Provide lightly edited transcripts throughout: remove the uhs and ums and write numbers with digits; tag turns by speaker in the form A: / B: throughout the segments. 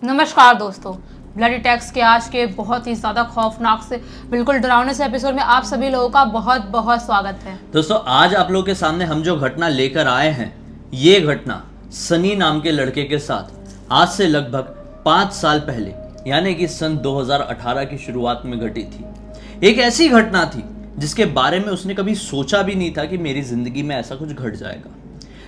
A: नमस्कार दोस्तों, bloody tax के आज के बहुत ही ज़्यादा खौफनाक से बिल्कुल डरावने से एपिसोड में आप सभी लोगों का बहुत बहुत स्वागत है।
B: दोस्तों आज आप लोगों के सामने हम जो घटना लेकर आए हैं, ये घटना सनी नाम के लड़के के साथ आज से लगभग 5 साल पहले यानी कि सन 2018 की शुरुआत में घटी थी। एक ऐसी घटना थी जिसके बारे में उसने कभी सोचा भी नहीं था कि मेरी जिंदगी में ऐसा कुछ घट जाएगा।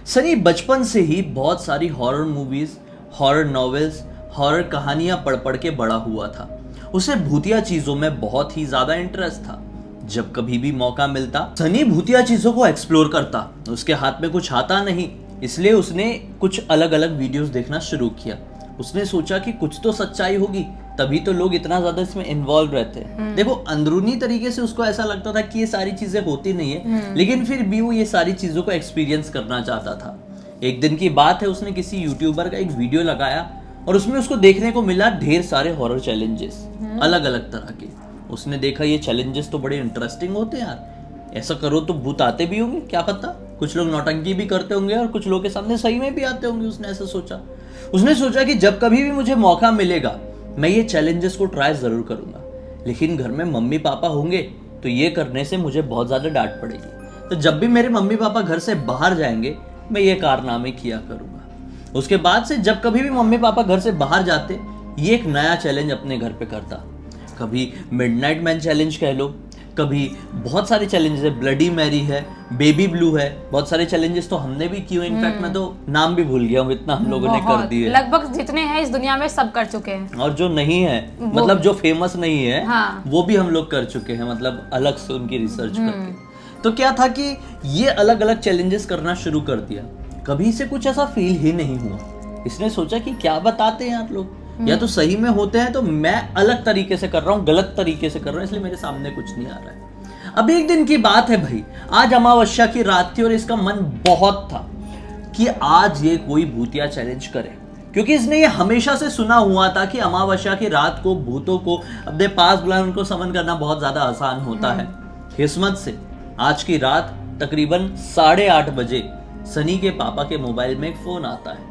B: सनी बचपन से ही बहुत सारी horror movies, horror novels, horror कहानियां पढ़ पढ़ के बड़ा हुआ था। उसे भूतिया चीजों में बहुत ही ज्यादा इंटरेस्ट था। जब कभी भी मौका मिलता सनी भूतिया चीजों को एक्सप्लोर करता। उसके हाथ में कुछ आता नहीं, इसलिए उसने कुछ अलग अलग वीडियोस देखना शुरू किया। उसने सोचा कि कुछ तो सच्चाई होगी, तभी तो लोग इतना ज्यादा इसमें इन्वॉल्व रहते हैं। देखो, अंदरूनी तरीके से उसको ऐसा लगता था कि ये सारी चीजें होती नहीं है, लेकिन फिर भी वो ये सारी चीजों को एक्सपीरियंस करना चाहता था। एक दिन की बात है, उसने किसी यूट्यूबर का एक वीडियो लगाया और उसमें उसको देखने को मिला ढेर सारे हॉरर चैलेंजेस, अलग अलग तरह के। उसने देखा ये चैलेंजेस तो बड़े इंटरेस्टिंग होते हैं यार, ऐसा करो तो भूत आते भी होंगे, क्या पता कुछ लोग नौटंकी भी करते होंगे और कुछ लोगों के सामने सही में भी आते होंगे। उसने ऐसा सोचा। उसने सोचा कि जब कभी भी मुझे मौका मिलेगा मैं ये चैलेंजेस को ट्राई जरूर करूंगा, लेकिन घर में मम्मी पापा होंगे तो ये करने से मुझे बहुत ज्यादा डांट पड़ेगी। तो जब भी मेरे मम्मी पापा घर से बाहर जाएंगे मैं ये कारनामे किया करूंगा। उसके बाद से जब कभी भी मम्मी पापा घर से बाहर जाते, ये एक नया चैलेंज अपने घर पे करता। कभी मिडनाइट मैन चैलेंज कह लो, कभी बहुत सारे चैलेंजेस है, ब्लडी मैरी है, बेबी ब्लू है, बहुत सारे चैलेंजेस तो हमने भी किए। इनफैक्ट मैं तो नाम भी भूल गया हूँ, इतना हम लोगों ने कर दिए।
A: लगभग जितने हैं इस दुनिया में सब कर चुके हैं,
B: और जो नहीं है, मतलब जो फेमस नहीं है,
A: हाँ।
B: वो भी हम लोग कर चुके हैं, मतलब अलग से उनकी रिसर्च करके। तो क्या था कि ये अलग अलग चैलेंजेस करना शुरू कर दिया। कभी इसे कुछ ऐसा फील ही नहीं हुआ। इसने सोचा कि क्या बताते हैं आप लोग, या तो सही में होते हैं तो मैं अलग तरीके से कर रहा हूँ, गलत तरीके से कर रहा हूँ, इसलिए मेरे सामने कुछ नहीं आ रहा है। अब एक दिन की बात है भाई, आज अमावस्या की रात थी और इसका मन बहुत था कि आज ये कोई भूतिया चैलेंज करे, क्योंकि इसने ये हमेशा से सुना हुआ था कि अमावस्या की रात को भूतों को अपने पास बुलाकर उनको समन करना बहुत ज्यादा आसान होता है। किस्मत से आज की रात तकरीबन 8:30 बजे सनी के पापा के मोबाइल में एक फोन आता है।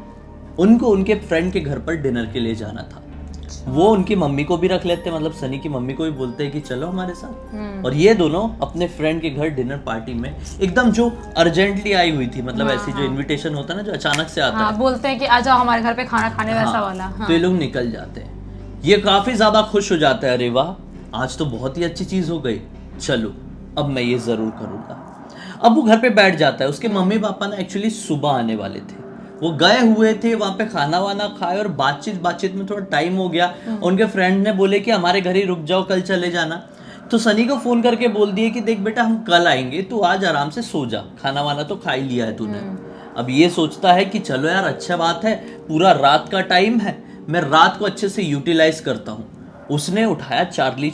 B: उनको उनके फ्रेंड के घर पर डिनर के लिए जाना था। वो उनकी मम्मी को भी रख लेते, मतलब सनी की मम्मी को भी बोलते हैं कि चलो हमारे साथ। और ये दोनों अपने फ्रेंड के घर डिनर पार्टी में एकदम जो अर्जेंटली आई हुई थी, मतलब ऐसी जो इनविटेशन होता है ना, जो अचानक से आता है,
A: बोलते हैं कि आ जाओ हमारे घर पे खाना खाने, वैसा वाला।
B: तो ये लोग निकल जाते हैं। ये काफी ज्यादा खुश हो जाता है, अरे वाह आज तो बहुत ही अच्छी चीज हो गई, चलो अब मैं ये जरूर करूंगा। अब वो घर पे बैठ जाता है। उसके मम्मी पापा ना एक्चुअली सुबह आने वाले थे, वो गए हुए थे वहां पे, खाना वाना खाए और बातचीत में थोड़ा टाइम हो गया। उनके फ्रेंड ने बोले कि हमारे घर ही रुक जाओ, कल चले जाना। तो सनी को फोन करके बोल दिए कि देख बेटा, हम कल आएंगे, तू आज आराम से सो जा, खाना वाना तो खा ही लिया है तूने। अब ये सोचता है कि चलो यार अच्छा बात है, पूरा रात का टाइम है, मैं रात को अच्छे से यूटिलाइज करता हूँ। उसने उठाया चार्ली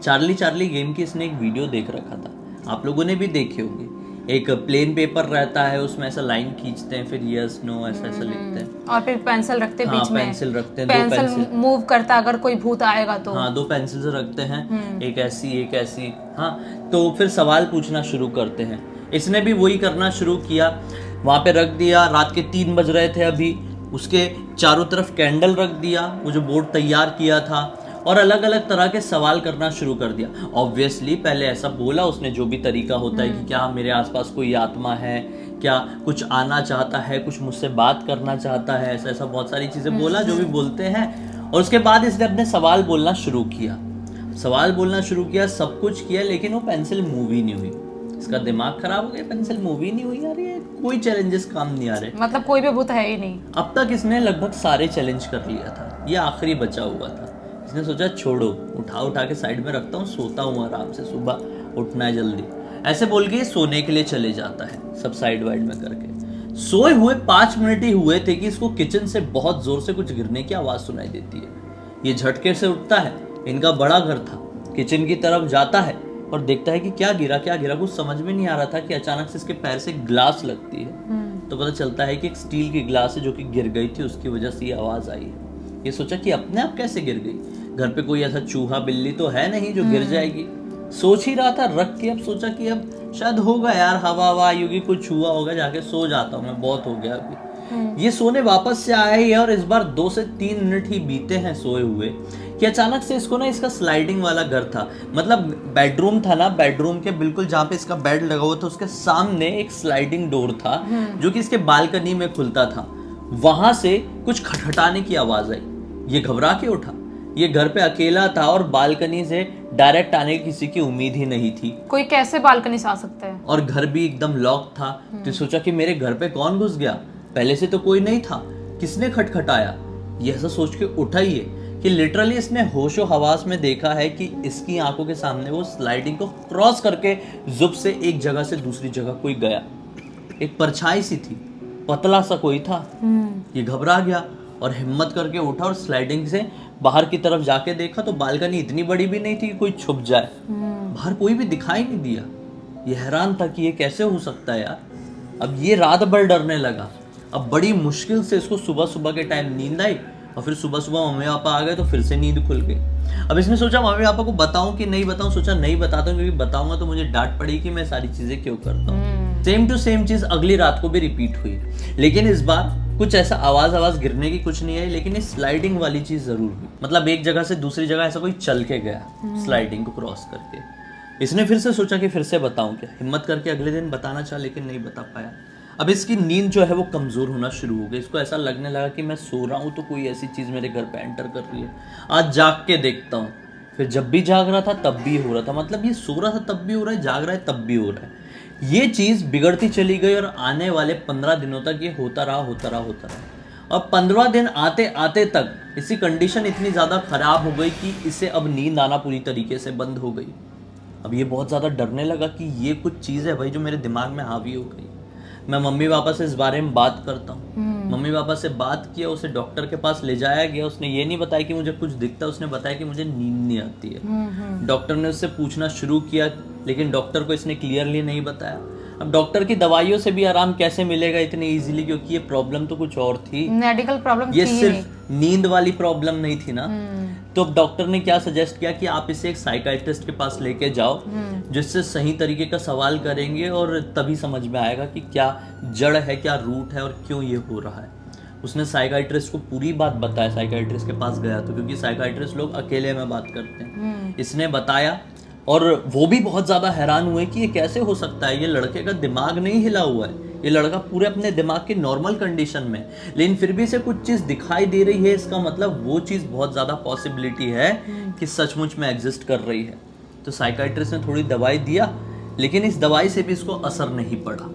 B: चार्ली गेम की इसने एक वीडियो देख रखा था, आप लोगों ने भी देखे होंगे। एक प्लेन पेपर रहता है, उसमें ऐसा लाइन खींचते हैं, फिर यस नो ऐसा ऐसा लिखते हैं,
A: और फिर पेंसिल रखते हैं बीच में।
B: पेंसिल रखते हैं,
A: पेंसिल मूव करता है अगर कोई भूत आएगा तो।
B: हाँ, 2 पेंसिल्स रखते हैं, एक ऐसी। हाँ, तो फिर सवाल पूछना शुरू करते हैं। इसने भी वही करना शुरू किया, वहां पे रख दिया। रात के 3 बज रहे थे अभी। उसके चारों तरफ कैंडल रख दिया, वो जो बोर्ड तैयार किया था, और अलग अलग तरह के सवाल करना शुरू कर दिया। ऑब्वियसली पहले ऐसा बोला उसने, जो भी तरीका होता है कि क्या मेरे आसपास कोई आत्मा है, क्या कुछ आना चाहता है, कुछ मुझसे बात करना चाहता है, ऐसा ऐसा बहुत सारी चीजें बोला जो भी बोलते हैं। और उसके बाद इसने अपने सवाल बोलना शुरू किया, सब कुछ किया, लेकिन वो पेंसिल मूव ही नहीं हुई। इसका दिमाग खराब हो गया, पेंसिल मूव ही नहीं हुई यार, ये कोई चैलेंजेस काम नहीं आ रहे,
A: मतलब कोई भी भूत है ही नहीं।
B: अब तक इसने लगभग सारे चैलेंज कर लिया था, ये आखिरी बचा हुआ था। इसने सोचा छोड़ो, उठा के साइड में रखता हूँ, सोता हूँ आराम से, सुबह उठना है जल्दी, ऐसे बोल के सोने के लिए चले जाता है, सब साइड वाइड में करके। सोए हुए 5 मिनट ही हुए थे कि इसको किचन से बहुत जोर से कुछ गिरने की आवाज सुनाई देती है। ये झटके से उठता है, इनका बड़ा घर था, किचन की तरफ जाता है और देखता है कि क्या गिरा। कुछ समझ में नहीं आ रहा था कि अचानक से इसके पैर से ग्लास लगती है। तो पता चलता है कि एक स्टील की ग्लास है जो कि गिर गई थी, उसकी वजह से ये आवाज आई है। ये सोचा कि अपने आप कैसे गिर गई, घर पे कोई ऐसा चूहा बिल्ली तो है नहीं जो गिर जाएगी। सोच ही रहा था रख के, अब सोचा कि अब शायद होगा यार, हवा आई होगी, कुछ हुआ होगा, जाके सो जाता हूँ मैं, बहुत हो गया अभी। ये सोने वापस से आया ही है और इस बार 2 से 3 मिनट ही बीते हैं सोए हुए कि अचानक से इसको ना इसका स्लाइडिंग वाला घर था, मतलब बेडरूम था ना, बेडरूम के बिल्कुल जहाँ पे इसका बेड लगा हुआ था उसके सामने एक स्लाइडिंग डोर था जो कि इसके बालकनी में खुलता था। वहां से कुछ खटखटाने की आवाज आई। ये घबरा के उठा। ये घर पे अकेला था और बालकनी से डायरेक्ट आने की किसी की उम्मीद ही नहीं थी।
A: कोई कैसे बालकनी से आ सकता है?
B: और घर भी एकदम लॉक था। तो सोचा कि मेरे घर पे कौन घुस गया, पहले से तो कोई नहीं था, किसने खटखटाया। ये ऐसा सोच के उठा ही है कि लिटरली इसने होशो हवास में देखा है कि इसकी आंखों के सामने वो स्लाइडिंग को क्रॉस करके जुब से एक जगह से दूसरी जगह कोई गया। एक परछाई सी थी, पतला सा कोई था। ये घबरा गया और हिम्मत करके उठा और स्लाइडिंग से बाहर की तरफ जाके देखा तो बालकनी इतनी बड़ी भी नहीं थी कि कोई छुप जाए। बाहर कोई भी दिखाई नहीं दिया। ये हैरान था कि ये कैसे हो सकता है यार। अब ये रात भर डरने लगा। अब बड़ी मुश्किल से इसको सुबह सुबह के टाइम नींद आई और फिर सुबह सुबह मम्मी पापा आ गए तो फिर से नींद खुल गई। अब इसने सोचा मम्मी पापा को बताऊं कि नहीं बताऊं। सोचा नहीं बताता हूं क्योंकि बताऊंगा तो मुझे डांट पड़ेगी कि मैं सारी चीजें क्यों करता हूँ। सेम टू सेम चीज अगली रात को भी रिपीट हुई, लेकिन इस बार कुछ ऐसा आवाज गिरने की कुछ नहीं आई, लेकिन ये स्लाइडिंग वाली चीज जरूर हुई। मतलब एक जगह से दूसरी जगह ऐसा कोई चल के गया स्लाइडिंग को क्रॉस करके। इसने फिर से सोचा कि फिर से बताऊं क्या। हिम्मत करके अगले दिन बताना चाहा लेकिन नहीं बता पाया। अब इसकी नींद जो है वो कमजोर होना शुरू हो गई। इसको ऐसा लगने लगा कि मैं सो रहा हूँ तो कोई ऐसी चीज मेरे घर पे एंटर कर रही है। आज जाग के देखता हूँ। फिर जब भी जाग रहा था तब भी हो रहा था। मतलब ये सो रहा था तब भी हो रहा है, जाग रहा है तब भी हो रहा है। ये चीज बिगड़ती चली गई और आने वाले 15 दिनों तक ये होता रहा। और 15 दिन आते आते तक इसकी कंडीशन इतनी ज्यादा खराब हो गई कि इसे अब नींद आना पूरी तरीके से बंद हो गई। अब ये बहुत ज्यादा डरने लगा कि ये कुछ चीज है भाई जो मेरे दिमाग में हावी हो गई। मैं मम्मी पापा से इस बारे में बात करता हूँ। मम्मी पापा से बात किया, उसे डॉक्टर के पास ले जाया गया। उसने ये नहीं बताया कि मुझे कुछ दिखता है, उसने बताया कि मुझे नींद नहीं आती है। डॉक्टर ने उससे पूछना शुरू किया लेकिन डॉक्टर को इसने क्लियरली नहीं बताया। अब डॉक्टर की दवाइयों से भी आराम कैसे मिलेगा इतनी इजीली, क्योंकि ये प्रॉब्लम तो कुछ और थी।
A: मेडिकल प्रॉब्लम
B: ये सिर्फ नींद वाली प्रॉब्लम नहीं थी ना। तो डॉक्टर ने क्या सजेस्ट किया कि आप इसे एक साइकाइट्रिस्ट के पास लेके जाओ जिससे सही तरीके का सवाल करेंगे और तभी समझ में आएगा कि क्या जड़ है, क्या रूट है और क्यों ये हो रहा है। उसने साइकाइट्रिस्ट को पूरी बात बताया। साइकाइट्रिस्ट के पास गया तो, क्योंकि साइकाइट्रिस्ट लोग अकेले में बात करते हैं। इसने बताया और वो भी बहुत ज्यादा हैरान हुए कि ये कैसे हो सकता है। ये लड़के का दिमाग नहीं हिला हुआ है, ये लड़का पूरे अपने दिमाग की नॉर्मल कंडीशन में, लेकिन फिर भी इसे कुछ चीज दिखाई दे रही है। इसका मतलब वो चीज बहुत ज्यादा पॉसिबिलिटी है कि सचमुच में एग्जिस्ट कर रही है। तो साइकाइट्रिस्ट ने थोड़ी दवाई दिया लेकिन इस दवाई से भी इसको असर नहीं पड़ा।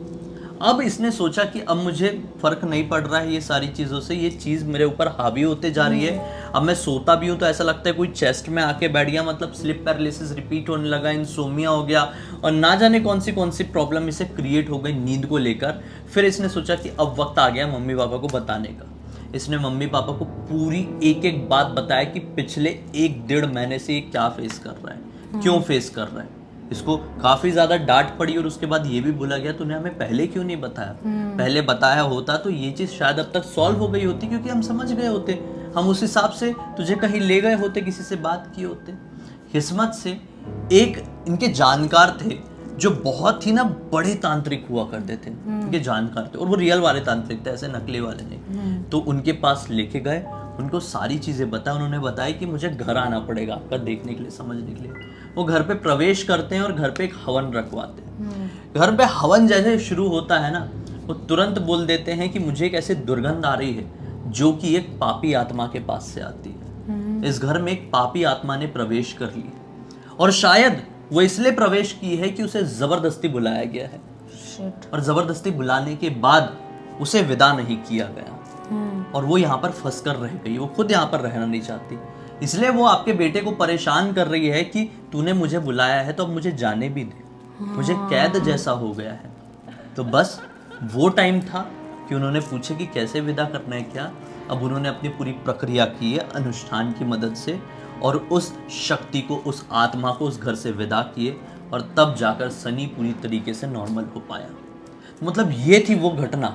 B: अब इसने सोचा कि अब मुझे फर्क नहीं पड़ रहा है ये सारी चीजों से, ये चीज मेरे ऊपर हावी होते जा रही है। अब मैं सोता भी हूँ तो ऐसा लगता है कोई चेस्ट में आके बैठ गया। मतलब स्लिप पैरालिसिस रिपीट होने लगा, इंसोमिया हो गया और ना जाने कौन सी प्रॉब्लम इसे क्रिएट हो गई नींद को लेकर। फिर इसने सोचा कि अब वक्त आ गया मम्मी पापा को बताने का। इसने मम्मी पापा को पूरी एक एक बात बताया कि पिछले 1-1.5 महीने से ये क्या फेस कर रहा है, क्यों फेस कर रहा है। इसको काफी ज्यादा डांट पड़ी और उसके बाद ये भी बोला गया तूने हमें पहले क्यों नहीं बताया। पहले बताया होता तो ये चीज शायद अब तक सॉल्व हो गई होती, क्योंकि हम समझ गए होते, हम उस हिसाब से तुझे कहीं ले गए होते, किसी से बात किए होते। किस्मत से एक इनके जानकार थे जो बहुत ही ना बड़े तांत्रिक हुआ करते थे। इनके जानकार थे और वो रियल वाले तांत्रिक थे, ऐसे नकली वाले नहीं। तो उनके पास लेके गए, उनको सारी चीजें बताया। उन्होंने बताया कि मुझे घर आना पड़ेगा आपका देखने के लिए, समझने के लिए। वो घर पे प्रवेश करते हैं और घर पे एक हवन रखवाते हैं। घर पे हवन जैसे शुरू होता है ना, वो तुरंत बोल देते हैं कि मुझे एक ऐसी दुर्गंध आ रही है जो कि एक पापी आत्मा के पास से आती है। इस घर में एक पापी आत्मा ने प्रवेश कर लिया और शायद वो इसलिए प्रवेश की है कि उसे जबरदस्ती बुलाया गया है। और जबरदस्ती बुलाने के बाद उसे विदा नहीं किया गया और वो यहाँ पर फंस कर रह गई। वो खुद यहाँ पर रहना नहीं चाहती, इसलिए वो आपके बेटे को परेशान कर रही है कि तूने मुझे बुलाया है तो अब मुझे जाने भी दे, मुझे कैद जैसा हो गया है। तो बस वो टाइम था कि उन्होंने पूछे कि कैसे विदा करना है क्या। अब उन्होंने अपनी पूरी प्रक्रिया की है अनुष्ठान की मदद से और उस शक्ति को, उस आत्मा को उस घर से विदा किए और तब जाकर सनी पूरी तरीके से नॉर्मल हो पाया। मतलब ये थी वो घटना।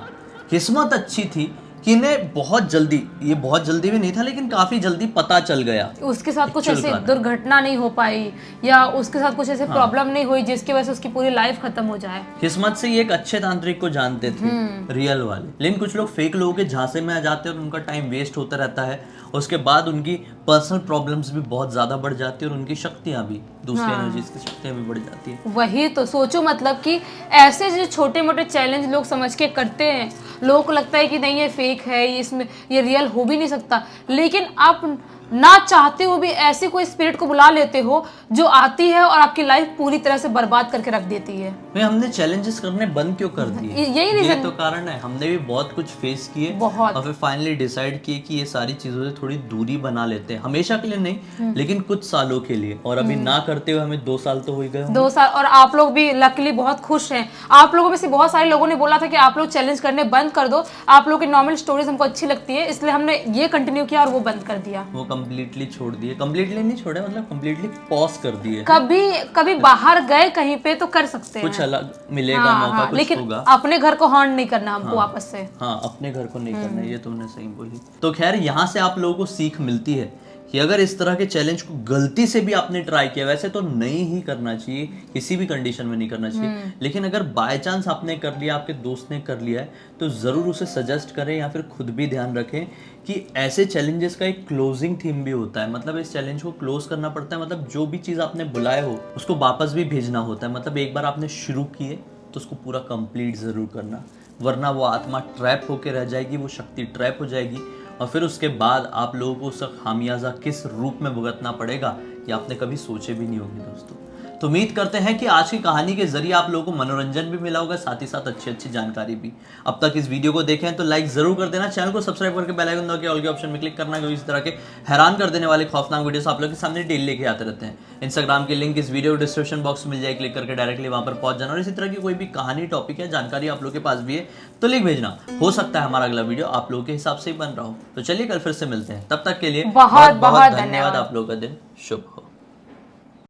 B: किस्मत अच्छी थी कि इन्हें बहुत जल्दी भी नहीं था, लेकिन काफी जल्दी पता चल गया।
A: उसके साथ कुछ
B: Actual
A: ऐसे
B: कारण।
A: दुर्घटना नहीं हो पाई या उसके साथ कुछ ऐसे प्रॉब्लम नहीं हुई जिसकी वजह से उसकी पूरी लाइफ खत्म हो जाए।
B: किस्मत से ये एक अच्छे तांत्रिक को जानते थे, रियल वाले। लेकिन कुछ लोग फेक लोगों के झांसे में आ जाते हैं और उनका टाइम वेस्ट होता रहता है। उसके बाद उनकी पर्सनल प्रॉब्लम्स भी बहुत ज्यादा बढ़ जाती है और उनकी शक्तियां भी, दूसरी एनर्जीज की शक्तियां भी बढ़ जाती है।
A: वही तो सोचो, मतलब कि ऐसे जो छोटे मोटे चैलेंज लोग समझ के करते हैं, लोगों को लगता है कि नहीं ये फेक है, ये इसमें ये रियल हो भी नहीं सकता, लेकिन आप ना चाहते हुए भी ऐसी कोई स्पिरिट को बुला लेते हो जो आती है और आपकी लाइफ पूरी तरह से बर्बाद करके रख देती है।
B: भाई हमने चैलेंजेस करने बंद क्यों कर दिए?
A: यही
B: ये
A: रीजन
B: तो कारण है। हमने भी बहुत कुछ फेस किए
A: बहुत।
B: और फिर फाइनली डिसाइड किए कि ये सारी चीजों से थोड़ी दूरी बना लेते हैं, हमेशा के लिए नहीं लेकिन कुछ सालों के लिए। और अभी ना करते हुए हमें 2 साल तो हो ही गए होंगे।
A: 2 साल, और आप लोग भी लकीली बहुत खुश हैं। आप लोगों में से बहुत सारे लोगों ने बोला था कि आप लोग चैलेंज करने बंद कर दो, आप लोग की नॉर्मल स्टोरीज हमको अच्छी लगती है, इसलिए हमने ये कंटिन्यू किया और वो बंद कर दिया।
B: वो कम्प्लीटली छोड़ दिए, कम्प्लीटली नहीं छोड़े, मतलब कम्प्लीटली पॉज कर दिए।
A: कभी बाहर गए कहीं पे तो कर सकते हैं,
B: कुछ अलग मिलेगा, मौका कुछ
A: लेकिन
B: होगा।
A: अपने घर को हॉर्न नहीं करना हमको वापस से।
B: हाँ, अपने घर को नहीं करना, ये तुमने सही बोली। तो खैर यहाँ से आप लोगों को सीख मिलती है कि अगर इस तरह के चैलेंज को गलती से भी आपने ट्राई किया, वैसे तो नहीं ही करना चाहिए, किसी भी कंडीशन में नहीं करना चाहिए, लेकिन अगर बाय चांस आपने कर लिया, आपके दोस्त ने कर लिया है, तो ज़रूर उसे सजेस्ट करें या फिर खुद भी ध्यान रखें कि ऐसे चैलेंजेस का एक क्लोजिंग थीम भी होता है। मतलब इस चैलेंज को क्लोज करना पड़ता है, मतलब जो भी चीज़ आपने बुलाए हो उसको वापस भी भेजना होता है। मतलब एक बार आपने शुरू किए तो उसको पूरा कंप्लीट ज़रूर करना, वरना वो आत्मा ट्रैप होकर रह जाएगी, वो शक्ति ट्रैप हो जाएगी और फिर उसके बाद आप लोगों को उसका खामियाजा किस रूप में भुगतना पड़ेगा ये आपने कभी सोचे भी नहीं होंगे दोस्तों। तो उम्मीद करते हैं कि आज की कहानी के जरिए आप लोगों को मनोरंजन भी मिला होगा, साथ ही साथ अच्छी जानकारी भी। अब तक इस वीडियो को देखें तो लाइक जरूर कर देना, चैनल को सब्सक्राइब करके बेल आइकन दबा के ऑल के ऑप्शन में क्लिक करना, क्योंकि इस तरह के हैरान कर देने वाले खौफनाक वीडियोस आप लोगों के सामने डेली लेके आते रहते हैं। इंस्टाग्राम की लिंक इस वीडियो डिस्क्रिप्शन बॉक्स में मिल जाए, क्लिक करके डायरेक्टली वहां पर पहुंच जाना। और इसी तरह की कोई भी कहानी, टॉपिक या जानकारी आप लोगों के पास भी है तो लिंक भेजना, हो सकता है हमारा अगला वीडियो आप लोगों के हिसाब से ही बन रहा हो। तो चलिए कल फिर से मिलते हैं, तब तक के लिए
A: बहुत बहुत
B: धन्यवाद। आप लोगों का दिन शुभ हो।